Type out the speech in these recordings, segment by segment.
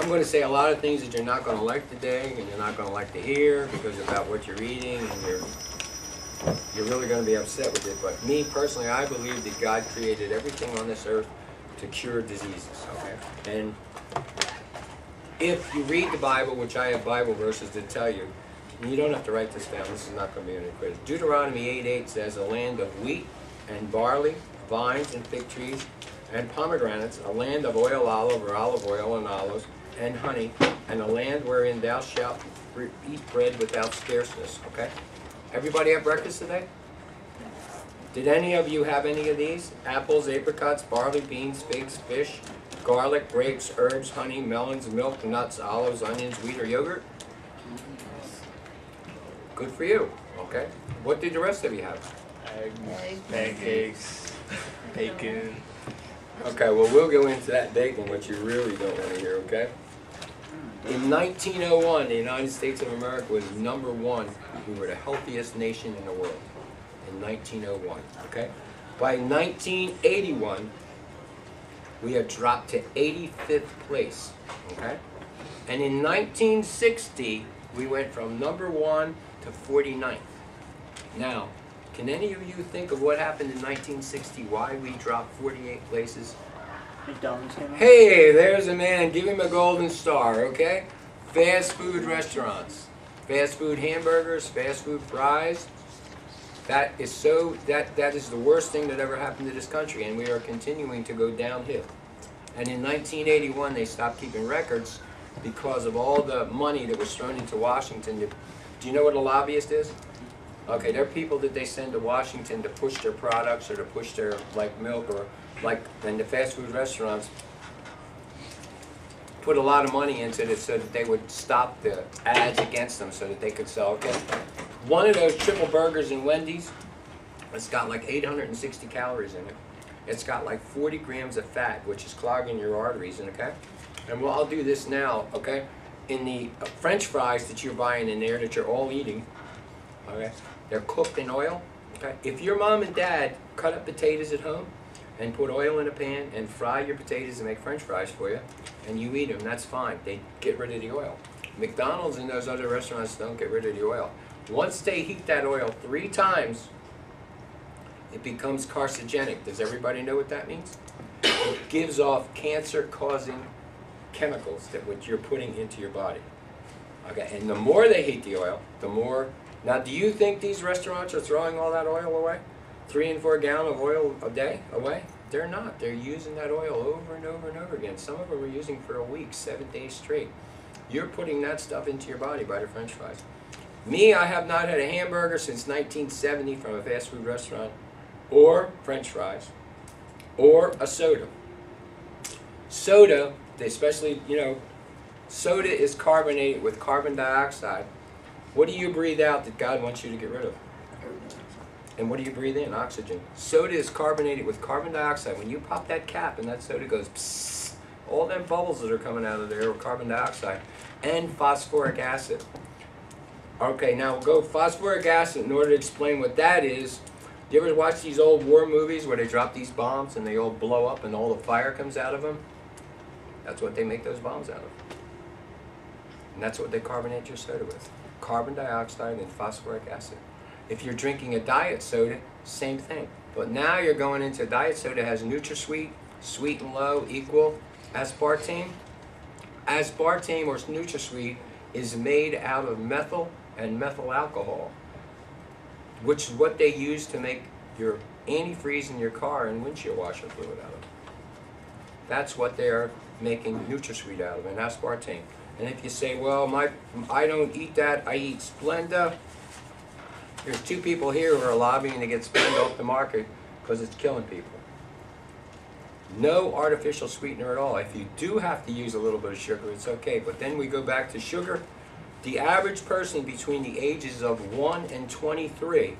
I'm going to say a lot of things that you're not going to like today, and you're not going to like to hear because about what you're eating, and you're really going to be upset with it. But me personally, I believe that God created everything on this earth to cure diseases. Okay, and if you read the Bible, which I have Bible verses that tell you, and you don't have to write this down. This is not going to be any credit. Deuteronomy 8:8 says, "A land of wheat and barley, vines and fig trees, and pomegranates, a land of oil, olive oil and olives, and honey, and a land wherein thou shalt eat bread without scarceness." Okay? Everybody have breakfast today? Did any of you have any of these? Apples, apricots, barley, beans, figs, fish, garlic, grapes, herbs, honey, melons, milk, nuts, olives, onions, wheat, or yogurt? Good for you. Okay? What did the rest of you have? Eggs, pancakes, bacon. Okay, well, we'll go into that bacon, which you really don't want to hear, okay? In 1901, the United States of America was #1. We were the healthiest nation in the world. In 1901, okay? By 1981, we had dropped to 85th place, okay? And in 1960, we went from #1 to 49th. Now, can any of you think of what happened in 1960, why we dropped 48 places? McDonald's came out? Hey, there's a man, give him a golden star, okay? Fast food restaurants. Fast food hamburgers, fast food fries. That is the worst thing that ever happened to this country, and we are continuing to go downhill. And in 1981, they stopped keeping records because of all the money that was thrown into Washington. Do you know what a lobbyist is? Okay, they're people that they send to Washington to push their products or to push their, like, milk, or like in the fast food restaurants, put a lot of money into it so that they would stop the ads against them so that they could sell. Okay, one of those triple burgers in Wendy's, it's got like 860 calories in it. It's got like 40 grams of fat, which is clogging your arteries, okay? And well, I'll do this now, okay? In the French fries that you're buying in there that you're all eating, okay? They're cooked in oil, okay? If your mom and dad cut up potatoes at home and put oil in a pan and fry your potatoes and make French fries for you, and you eat them, that's fine. They get rid of the oil. McDonald's and those other restaurants don't get rid of the oil. Once they heat that oil 3 times, it becomes carcinogenic. Does everybody know what that means? It gives off cancer-causing chemicals that what you're putting into your body. Okay, and the more they heat the oil, the more. Now, do you think these restaurants are throwing all that oil away? 3 and 4 gallons of oil a day away? They're not. They're using that oil over and over and over again. Some of them are using for a week, 7 days straight. You're putting that stuff into your body by the French fries. Me, I have not had a hamburger since 1970 from a fast food restaurant, or French fries, or a soda. Soda, especially, soda is carbonated with carbon dioxide. What do you breathe out that God wants you to get rid of? And what do you breathe in? Oxygen. Soda is carbonated with carbon dioxide. When you pop that cap and that soda goes psst, all them bubbles that are coming out of there are carbon dioxide and phosphoric acid. Okay, now we'll go phosphoric acid in order to explain what that is. Do you ever watch these old war movies where they drop these bombs and they all blow up and all the fire comes out of them? That's what they make those bombs out of. And that's what they carbonate your soda with. Carbon dioxide and phosphoric acid. If you're drinking a diet soda, same thing. But now you're going into diet soda has NutraSweet, sweet and low equal aspartame. Aspartame or NutraSweet is made out of methyl and methyl alcohol, which is what they use to make your antifreeze in your car and windshield washer fluid out of. That's what they're making NutraSweet out of, and aspartame. And if you say, well, I don't eat that, I eat Splenda. There's 2 people here who are lobbying to get Splenda off the market because it's killing people. No artificial sweetener at all. If you do have to use a little bit of sugar, it's okay. But then we go back to sugar. The average person between the ages of 1 and 23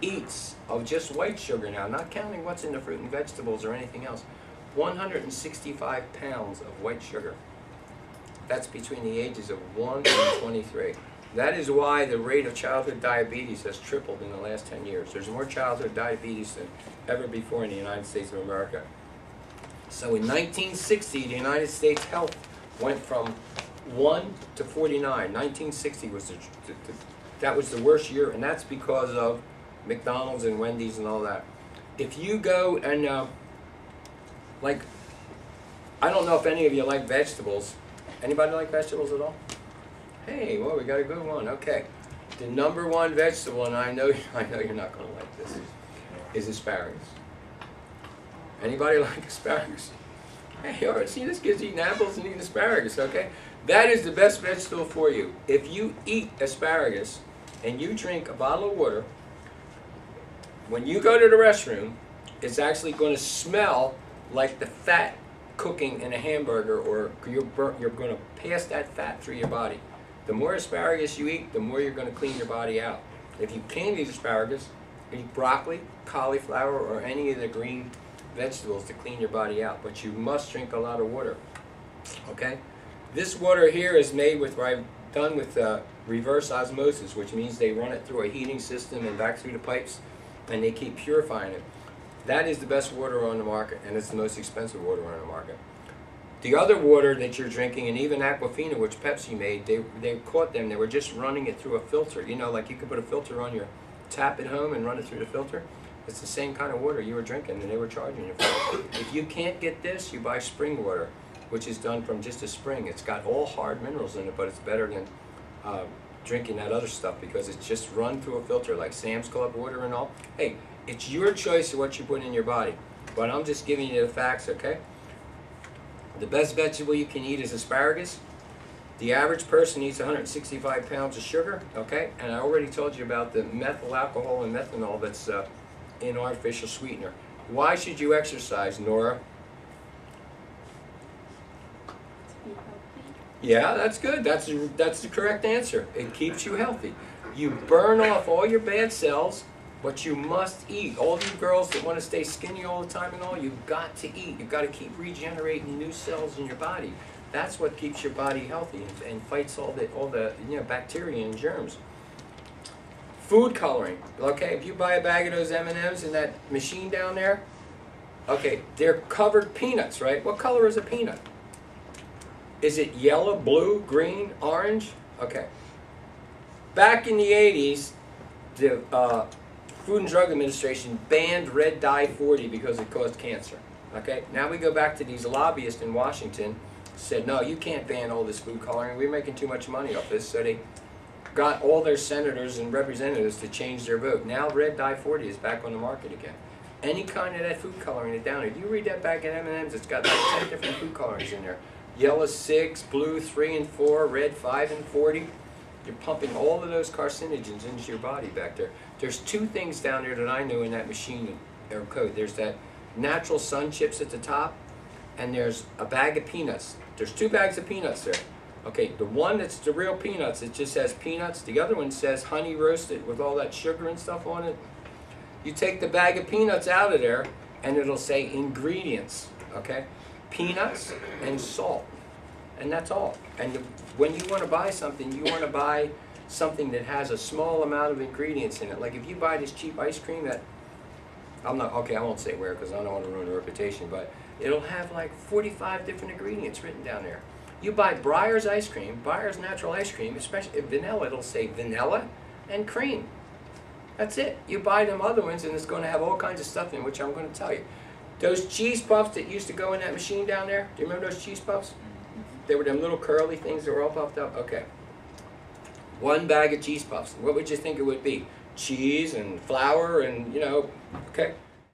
eats of just white sugar now, not counting what's in the fruit and vegetables or anything else, 165 pounds of white sugar. That's between the ages of 1 and 23. That is why the rate of childhood diabetes has tripled in the last 10 years. There's more childhood diabetes than ever before in the United States of America. So in 1960, the United States Health went from 1 to 49. 1960 was that was the worst year, and that's because of McDonald's and Wendy's and all that. If you go and like, I don't know if any of you like vegetables. Anybody like vegetables at all? Hey, well, we got a good one. Okay, the number one vegetable, and I know you're not going to like this, is asparagus. Anybody like asparagus? Hey, all right, see, this kid's eating apples and eating asparagus, okay? That is the best vegetable for you. If you eat asparagus and you drink a bottle of water, when you go to the restroom, it's actually going to smell like the fat cooking in a hamburger, or you're going to pass that fat through your body. The more asparagus you eat, the more you're going to clean your body out. If you can't eat asparagus, eat broccoli, cauliflower, or any of the green vegetables to clean your body out. But you must drink a lot of water. Okay? This water here is made with, what I've done with reverse osmosis, which means they run it through a heating system and back through the pipes, and they keep purifying it. That is the best water on the market, and it's the most expensive water on the market. The other water that you're drinking, and even Aquafina, which Pepsi made, they caught them. They were just running it through a filter. You know, like you could put a filter on your tap at home and run it through the filter. It's the same kind of water you were drinking, and they were charging you for it. If you can't get this, you buy spring water, which is done from just a spring. It's got all hard minerals in it, but it's better than drinking that other stuff because it's just run through a filter, like Sam's Club water and all. Hey, it's your choice of what you put in your body, but I'm just giving you the facts, okay? The best vegetable you can eat is asparagus. The average person eats 165 pounds of sugar, okay? And I already told you about the methyl alcohol and methanol that's in artificial sweetener. Why should you exercise, Nora? Yeah, that's good. That's the correct answer. It keeps you healthy. You burn off all your bad cells, but you must eat. All you girls that want to stay skinny all the time and all, you've got to eat. You've got to keep regenerating new cells in your body. That's what keeps your body healthy and fights all the bacteria and germs. Food coloring. Okay, if you buy a bag of those M&Ms in that machine down there, okay, they're covered peanuts, right? What color is a peanut? Is it yellow, blue, green, orange? Okay. Back in the 80s, the Food and Drug Administration banned red dye 40 because it caused cancer. Okay. Now we go back to these lobbyists in Washington, said, no, you can't ban all this food coloring. We're making too much money off this. So they got all their senators and representatives to change their vote. Now red dye 40 is back on the market again. Any kind of that food coloring is down. If you read that back at M&M's, it's got like 10 different food colorings in there. Yellow 6, blue 3 and 4, red 5 and 40. You're pumping all of those carcinogens into your body back there. There's two things down there that I know in that machine or code. There's that natural sun chips at the top, and there's a bag of peanuts. There's 2 bags of peanuts there. Okay, the one that's the real peanuts, it just says peanuts. The other one says honey roasted with all that sugar and stuff on it. You take the bag of peanuts out of there, and it'll say ingredients, okay? Peanuts and salt, and that's all. And when you want to buy something, you want to buy something that has a small amount of ingredients in it. Like if you buy this cheap ice cream that, I won't say where because I don't want to ruin the reputation, but it'll have like 45 different ingredients written down there. You buy Breyer's ice cream, Breyer's natural ice cream, especially vanilla, it'll say vanilla and cream. That's it. You buy them other ones and it's going to have all kinds of stuff in, which I'm going to tell you. Those cheese puffs that used to go in that machine down there, do you remember those cheese puffs? They were them little curly things that were all puffed up? Okay. 1 bag of cheese puffs. What would you think it would be? Cheese and flour and, okay.